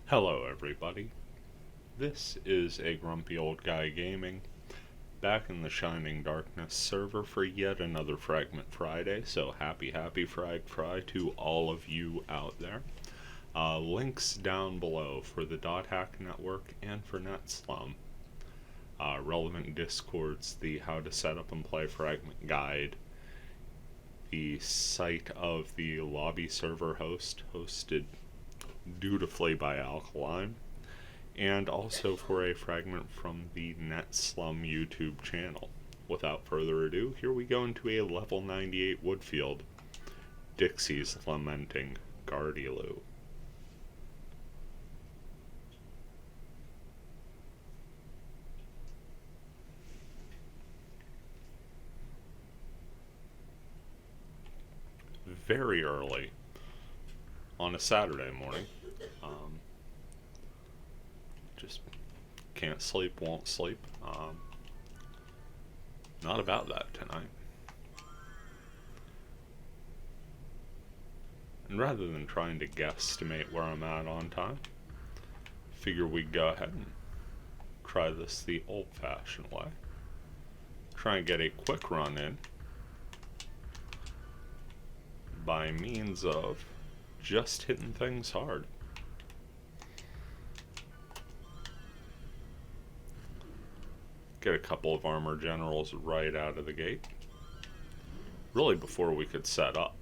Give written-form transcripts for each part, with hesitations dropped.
Hello, everybody. This is a grumpy old guy gaming, back in the Shining Darkness server for yet another Fragment Friday, so happy Frag Fry to all of you out there. Links down below for the Dot Hack Network and for NetSlum. Relevant discords, the how to set up and play Fragment guide, the site of the lobby server host, hosted dutifully by Alkaline, and also for a fragment from the NetSlum YouTube channel. Without further ado, here we go into a level 98 Woodfield. Dixie's Lamenting Gardilu. Very early on a Saturday morning. Just can't sleep, won't sleep. Not about that tonight. And rather than trying to guesstimate where I'm at on time, figure we'd go ahead and try this the old-fashioned way. Try and get a quick run in by means of just hitting things hard. Get a couple of armor generals right out of the gate. Really before we could set up.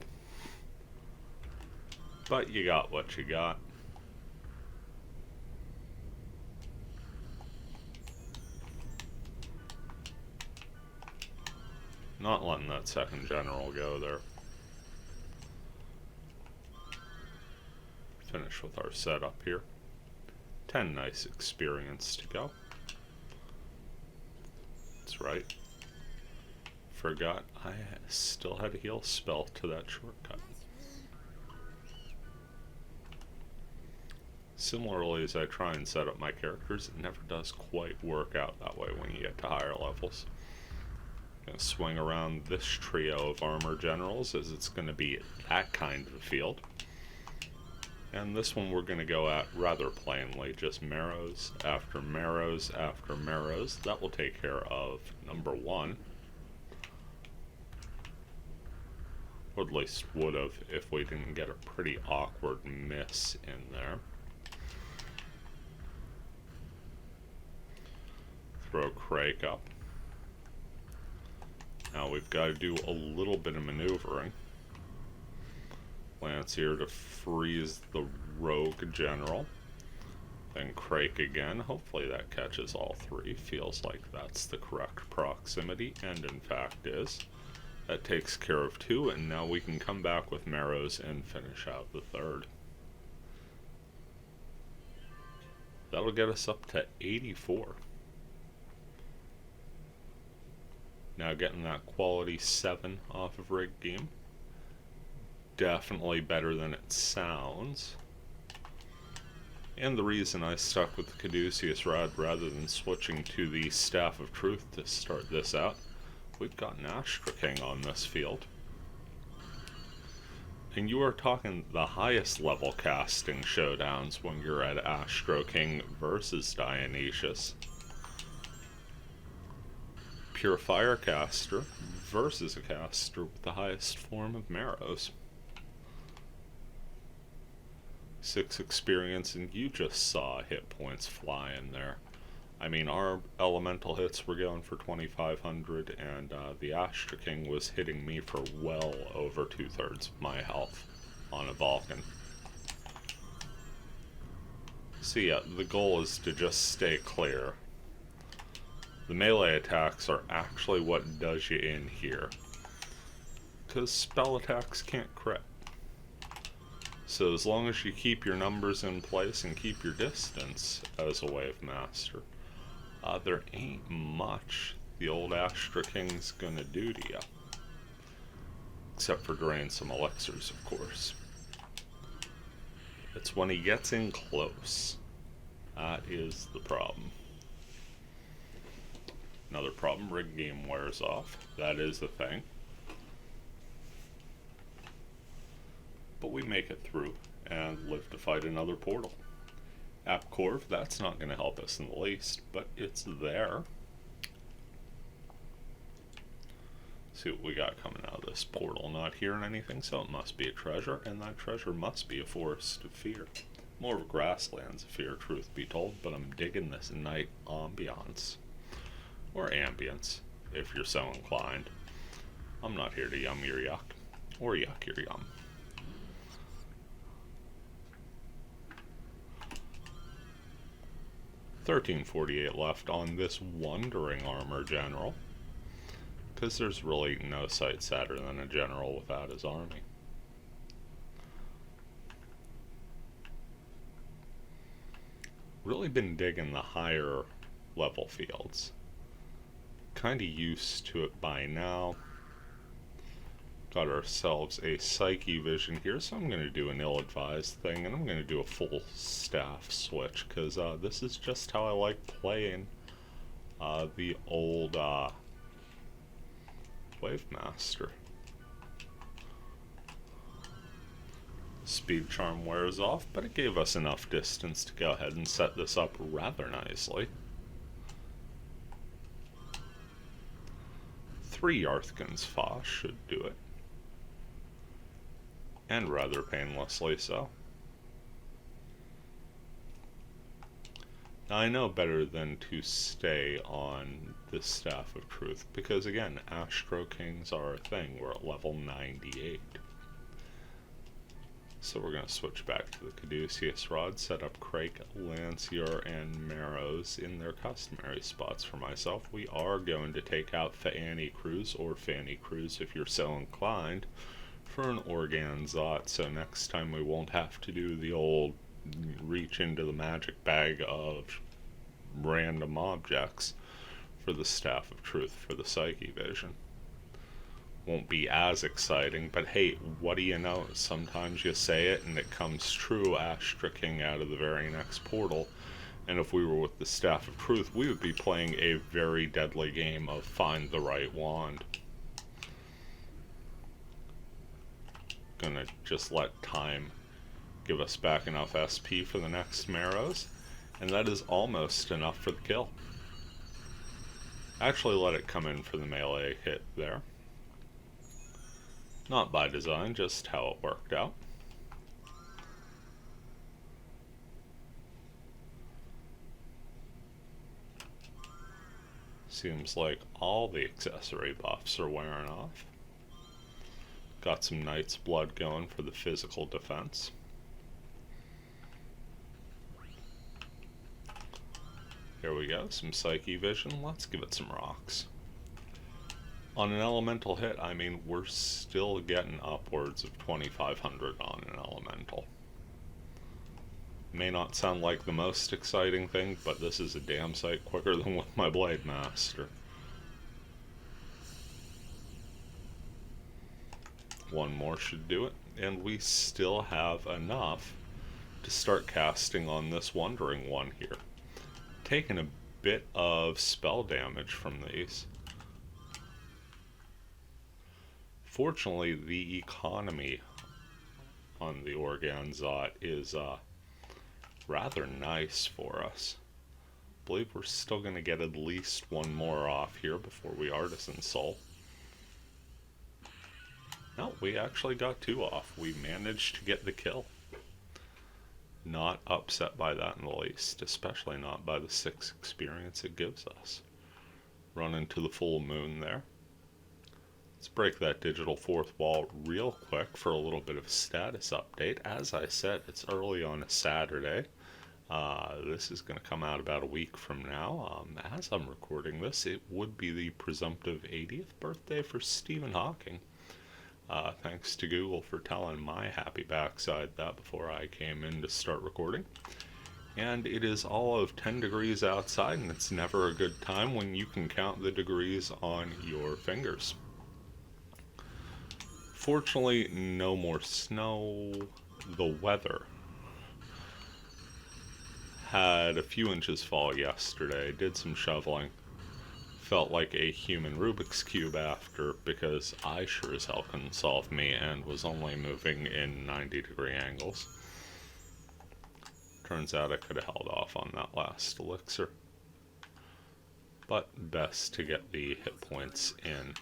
But you got what you got. Not letting that second general go there. Finish with our setup here. 10 nice experience to go. That's right. Forgot I still had a heal spell to that shortcut. Similarly, as I try and set up my characters, it never does quite work out that way when you get to higher levels. I'm going to swing around this trio of armor generals, as it's going to be that kind of a field. And this one we're going to go at rather plainly, just marrows after marrows after marrows. That will take care of number one. Or at least would have if we didn't get a pretty awkward miss in there. Throw Crake up. Now we've got to do a little bit of maneuvering. Lance here to freeze the rogue general. Then Crake again. Hopefully that catches all three. Feels like that's the correct proximity, and in fact is. That takes care of two, and now we can come back with Marrows and finish out the third. That'll get us up to 84. Now getting that quality 7 off of Rig Game. Definitely better than it sounds. And the reason I stuck with the Caduceus Rod rather than switching to the Staff of Truth to start this out, we've got an Astra King on this field. And you are talking the highest level casting showdowns when you're at Astro King versus Dionysius. Pure Fire caster versus a caster with the highest form of Marrows. 6 experience, and you just saw hit points fly in there. I mean, our elemental hits were going for 2,500, and the Astra King was hitting me for well over 2/3 of my health on a Vulcan. So yeah, the goal is to just stay clear. The melee attacks are actually what does you in here, because spell attacks can't crit. So as long as you keep your numbers in place and keep your distance as a way of master, there ain't much the old Astra King's gonna do to you. Except for drain some elixirs, of course. It's when he gets in close. That is the problem. Another problem, Rig Game wears off. That is the thing. But we make it through and live to fight another portal. AppCorv, that's not going to help us in the least, but it's there. See what we got coming out of this portal. Not hearing anything, so it must be a treasure, and that treasure must be a forest of fear. More of grasslands of fear, truth be told, but I'm digging this night ambiance. Or ambience, if you're so inclined. I'm not here to yum your yuck, or yuck your yum. $13.48 left on this Wandering Armor General, because there's really no sight sadder than a general without his army. Really been digging the higher level fields. Kinda used to it by now. Got ourselves a Psyche Vision here, so I'm going to do an ill-advised thing, and I'm going to do a full staff switch, because this is just how I like playing the old Wave Master. Speed Charm wears off, but it gave us enough distance to go ahead and set this up rather nicely. 3 Yarthkins Fa should do it. And rather painlessly so. Now I know better than to stay on the Staff of Truth, because again, Astro Kings are a thing. We're at level 98. So we're going to switch back to the Caduceus Rod, set up Crake, Lancier, and Marrows in their customary spots for myself. We are going to take out Fanny Cruz, or Fanny Cruz if you're so inclined, for an Organzot, so next time we won't have to do the old reach into the magic bag of random objects for the Staff of Truth for the Psyche Vision. Won't be as exciting, but hey, what do you know? Sometimes you say it and it comes true. Astra King out of the very next portal, and if we were with the Staff of Truth, we would be playing a very deadly game of Find the Right Wand. Gonna just let time give us back enough SP for the next Marrows, and that is almost enough for the kill. Actually let it come in for the melee hit there. Not by design, just how it worked out. Seems like all the accessory buffs are wearing off. Got some Knight's Blood going for the physical defense. Here we go, some Psyche Vision. Let's give it some rocks. On an elemental hit, I mean, we're still getting upwards of 2,500 on an elemental. May not sound like the most exciting thing, but this is a damn sight quicker than with my Blade Master. One more should do it, and we still have enough to start casting on this Wandering one here. Taking a bit of spell damage from these. Fortunately, the economy on the Organzot is rather nice for us. I believe we're still going to get at least one more off here before we Artisan Soul. No, we actually got 2 off. We managed to get the kill. Not upset by that in the least, especially not by the 6 experience it gives us. Run into the full moon there. Let's break that digital 4th wall real quick for a little bit of a status update. As I said, it's early on a Saturday. This is going to come out about a week from now. As I'm recording this, it would be the presumptive 80th birthday for Stephen Hawking. Thanks to Google for telling my happy backside that before I came in to start recording. And it is all of 10 degrees outside, and it's never a good time when you can count the degrees on your fingers. Fortunately, no more snow. The weather had a few inches fall yesterday. Did some shoveling. Felt like a human Rubik's Cube after, because I sure as hell couldn't solve me and was only moving in 90-degree angles. Turns out I could have held off on that last elixir. But best to get the hit points in.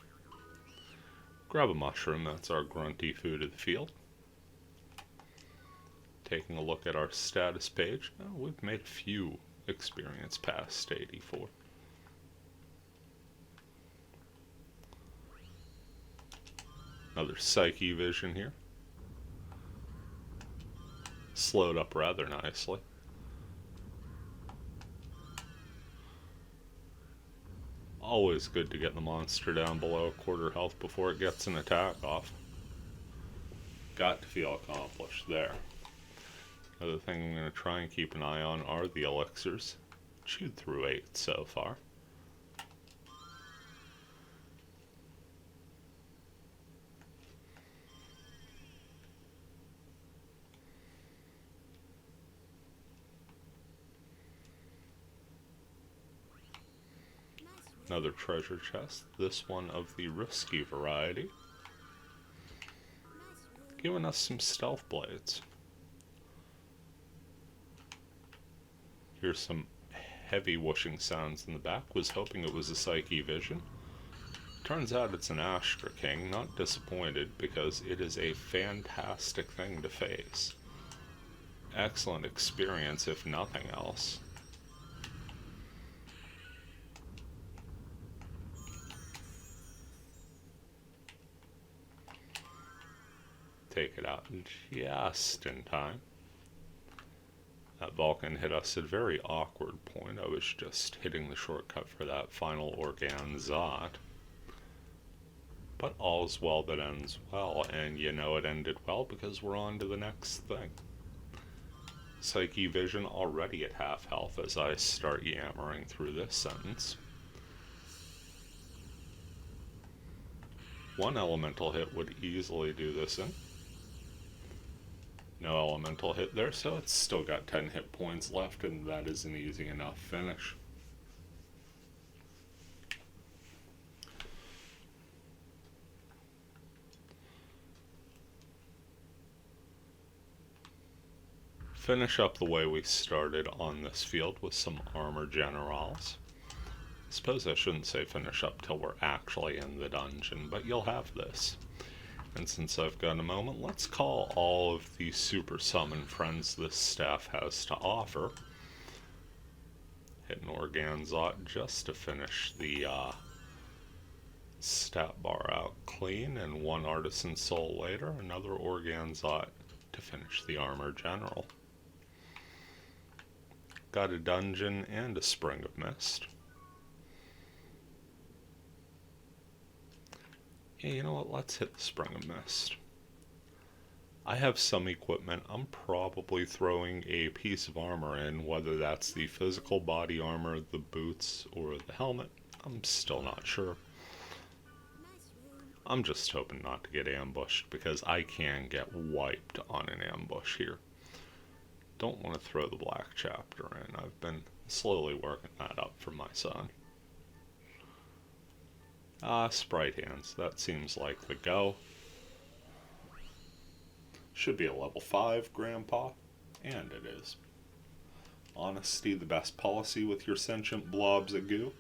Grab a mushroom, that's our grunty food of the field. Taking a look at our status page, we've made a few experience past 84. Another Psyche vision here. Slowed up rather nicely. Always good to get the monster down below a quarter health before it gets an attack off. Got to feel accomplished there. Another thing I'm going to try and keep an eye on are the elixirs. Chewed through 8 so far. Another treasure chest, this one of the risky variety. Giving us some stealth blades. Here's some heavy whooshing sounds in the back. Was hoping it was a Psyche vision. Turns out it's an Astra King. Not disappointed because it is a fantastic thing to face. Excellent experience if nothing else. Take it out just in time. That Vulcan hit us at a very awkward point. I was just hitting the shortcut for that final Organzat. But all's well that ends well, and you know it ended well because we're on to the next thing. Psyche vision already at half health as I start yammering through this sentence. One elemental hit would easily do this in. No elemental hit there, so it's still got 10 hit points left, and that is an easy enough finish. Finish up the way we started on this field with some armor generals. I suppose I shouldn't say finish up till we're actually in the dungeon, but you'll have this. And since I've got a moment, let's call all of the super summon friends this staff has to offer. Hit an Organzat just to finish the stat bar out clean, and one Artisan Soul later, another Organzat to finish the armor general. Got a dungeon and a Spring of Mist. Yeah, you know what, let's hit the Spring of Mist. I have some equipment. I'm probably throwing a piece of armor in, whether that's the physical body armor, the boots, or the helmet. I'm still not sure. I'm just hoping not to get ambushed, because I can get wiped on an ambush here. Don't want to throw the Black Chapter in. I've been slowly working that up for my son. Sprite hands. That seems like the go. Should be a level 5, Grandpa. And it is. Honesty, the best policy with your sentient blobs of goo.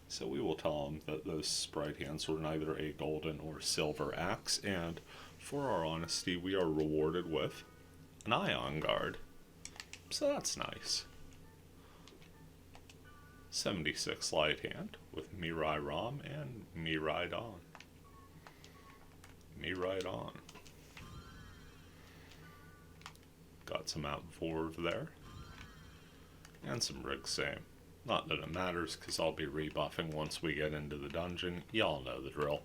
So we will tell them that those sprite hands were neither a golden or silver axe. And for our honesty, we are rewarded with an Ion Guard. So that's nice. 76 Light Hand with Mirai Ram and Mirai Dawn. Mirai Dawn. Got some Outvorv there. And some Rig Same. Not that it matters, because I'll be rebuffing once we get into the dungeon. Y'all know the drill.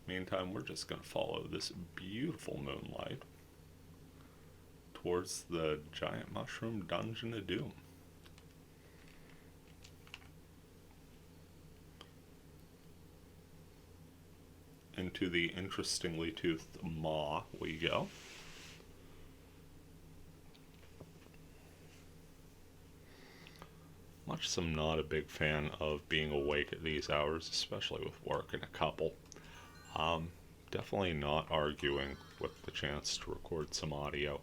Meantime, we're just going to follow this beautiful moonlight towards the Giant Mushroom Dungeon of Doom. Into the interestingly toothed maw we go. Much as I'm not a big fan of being awake at these hours, especially with work and a couple, definitely not arguing with the chance to record some audio.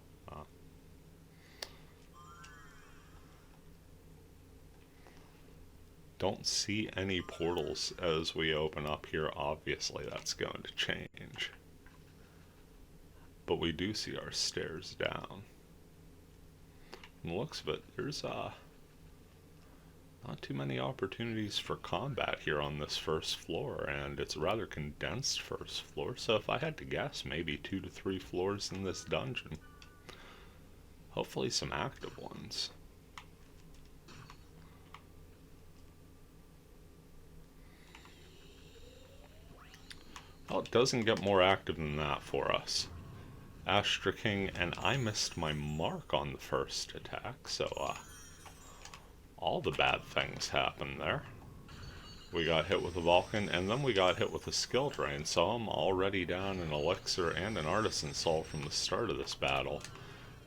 Don't see any portals as we open up here. Obviously, that's going to change. But we do see our stairs down. From the looks of it, there's not too many opportunities for combat here on this first floor, and it's a rather condensed first floor, so if I had to guess, maybe 2 to 3 floors in this dungeon. Hopefully some active ones. Well, it doesn't get more active than that for us. Astra King, and I missed my mark on the first attack, so all the bad things happened there. We got hit with a Vulcan, and then we got hit with a skill drain, so I'm already down an Elixir and an Artisan Soul from the start of this battle.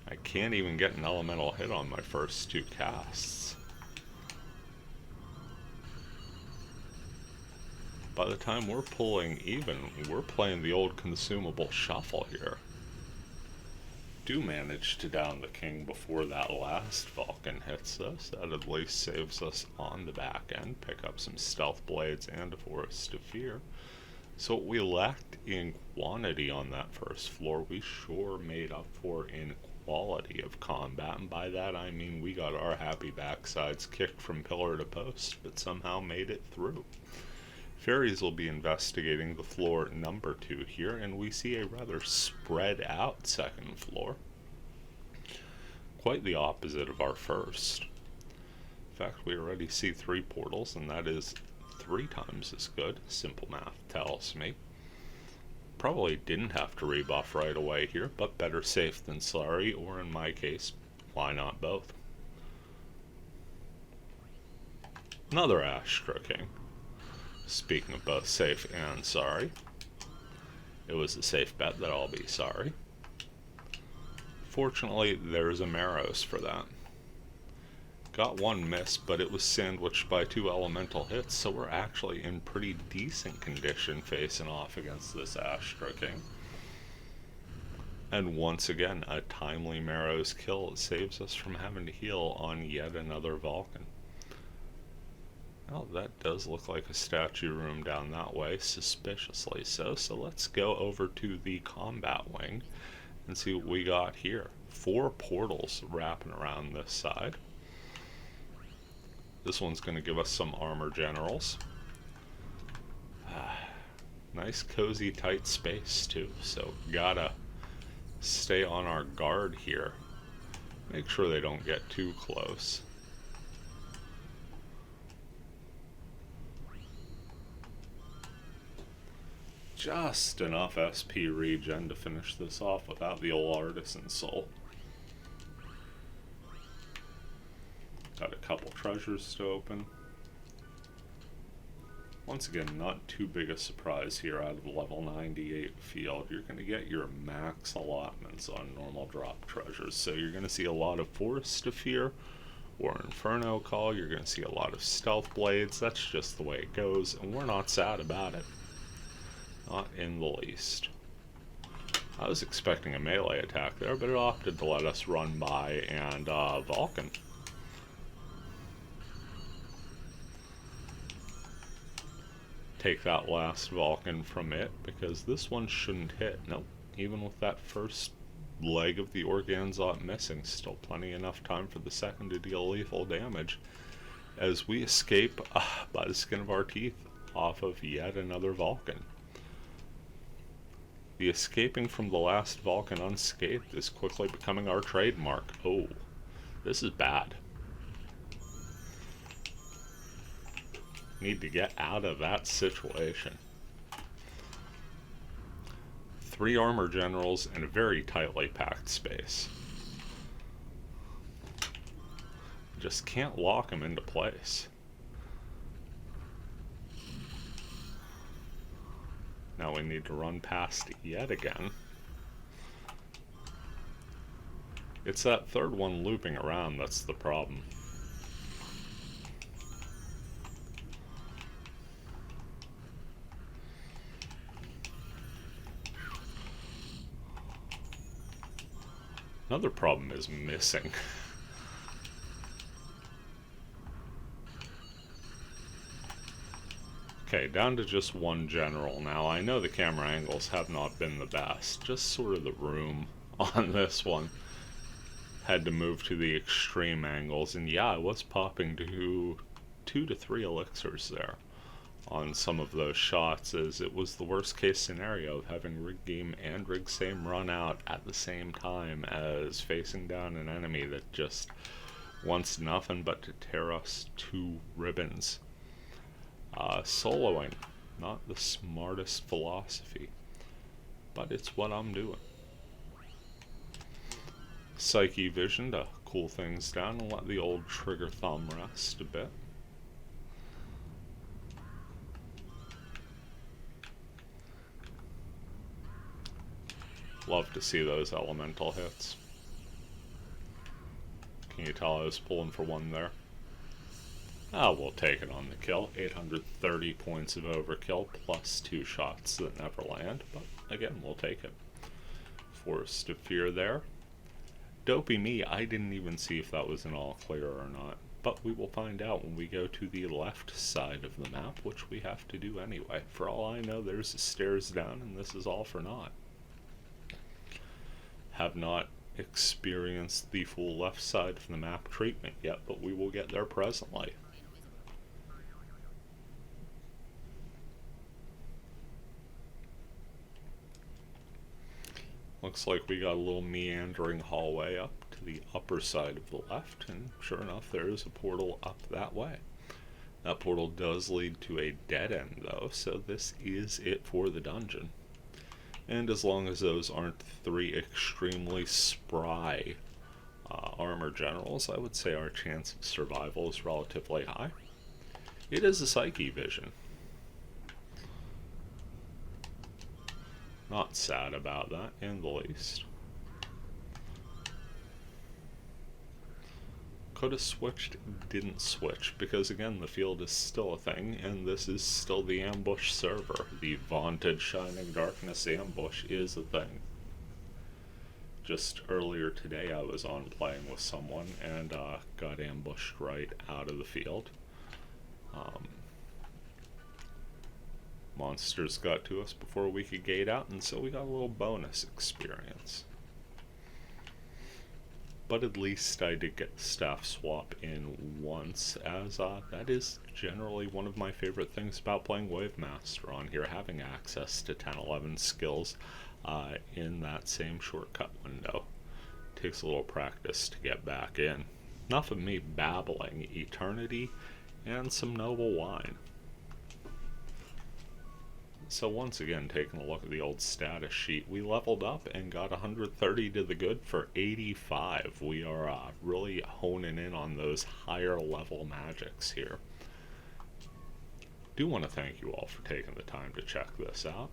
I can't even get an elemental hit on my first 2 casts. By the time we're pulling even, we're playing the old consumable shuffle here. Do manage to down the king before that last Vulcan hits us. That at least saves us on the back end. Pick up some stealth blades and a Forest of Fear. So what we lacked in quantity on that first floor, we sure made up for in quality of combat, and by that I mean we got our happy backsides kicked from pillar to post, but somehow made it through. Fairies will be investigating the floor number 2 here, and we see a rather spread out second floor. Quite the opposite of our first. In fact, we already see 3 portals, and that is 3 times as good. Simple math tells me. Probably didn't have to rebuff right away here, but better safe than sorry, or in my case, why not both? Another Astra King. Speaking of both safe and sorry, it was a safe bet that I'll be sorry. Fortunately, there's a Maros for that. Got 1 miss, but it was sandwiched by 2 elemental hits, so we're actually in pretty decent condition facing off against this Astra King. And once again, a timely Maros kill saves us from having to heal on yet another Vulcan. Well, that does look like a statue room down that way, suspiciously so. So let's go over to the combat wing and see what we got here. 4 portals wrapping around this side. This one's going to give us some armor generals. Nice cozy tight space too, so gotta stay on our guard here. Make sure they don't get too close. Just enough SP regen to finish this off without the old Artisan Soul. Got a couple treasures to open. Once again, not too big a surprise here out of the level 98 field. You're going to get your max allotments on normal drop treasures. So you're going to see a lot of Forest of Fear or Inferno Call. You're going to see a lot of Stealth Blades. That's just the way it goes, and we're not sad about it. Not in the least. I was expecting a melee attack there, but it opted to let us run by and Vulcan. Take that last Vulcan from it, because this one shouldn't hit. Nope, even with that first leg of the Organzot missing, still plenty enough time for the second to deal lethal damage as we escape by the skin of our teeth off of yet another Vulcan. The escaping from the last Vulcan unscathed is quickly becoming our trademark. Oh, this is bad. Need to get out of that situation. 3 armor generals in a very tightly packed space. Just can't lock them into place. Now we need to run past yet again. It's that third one looping around that's the problem. Another problem is missing. Okay, down to just one general now. I know the camera angles have not been the best, just sort of the room on this one. Had to move to the extreme angles, and yeah, I was popping to 2 to 3 elixirs there on some of those shots, as it was the worst case scenario of having rig game and rig same run out at the same time as facing down an enemy that just wants nothing but to tear us to ribbons. Soloing, not the smartest philosophy, but it's what I'm doing. Psyche vision to cool things down and let the old trigger thumb rest a bit. Love to see those elemental hits. Can you tell I was pulling for one there? We'll take it on the kill. 830 points of overkill plus 2 shots that never land, but again, we'll take it. Force of Fear there. Dopey me, I didn't even see if that was an all clear or not, but we will find out when we go to the left side of the map, which we have to do anyway. For all I know, there's stairs down, and this is all for naught. Have not experienced the full left side of the map treatment yet, but we will get there presently. Looks like we got a little meandering hallway up to the upper side of the left, and sure enough, there is a portal up that way. That portal does lead to a dead end, though, so this is it for the dungeon. And as long as those aren't 3 extremely spry armor generals, I would say our chance of survival is relatively high. It is a Psyche vision. Not sad about that, in the least. Could have switched, didn't switch, because again, the field is still a thing, and this is still the ambush server. The vaunted Shining Darkness ambush is a thing. Just earlier today, I was on playing with someone, and got ambushed right out of the field. Monsters got to us before we could gate out, and so we got a little bonus experience. But at least I did get the staff swap in once, as that is generally one of my favorite things about playing Wavemaster on here, having access to 10-11 skills in that same shortcut window. Takes a little practice to get back in. Enough of me babbling. Eternity and some noble wine. So once again, taking a look at the old status sheet, we leveled up and got 130 to the good for 85. We are really honing in on those higher level magics here. Do want to thank you all for taking the time to check this out.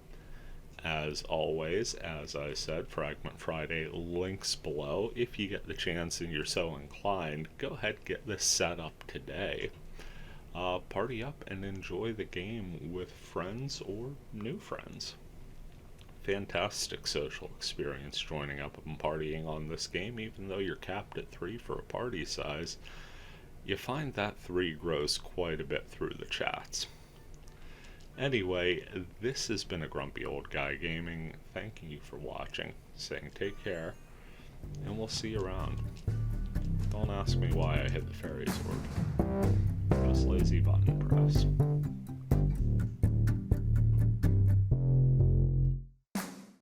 As always, as I said, Fragment Friday links below. If you get the chance and you're so inclined, go ahead and get this set up today. Party up and enjoy the game with friends or new friends. Fantastic social experience joining up and partying on this game, even though you're capped at 3 for a party size. You find that 3 grows quite a bit through the chats. Anyway, this has been a Grumpy Old Guy Gaming. Thanking you for watching, saying take care, and we'll see you around. Don't ask me why I hit the fairy sword. Just lazy button press.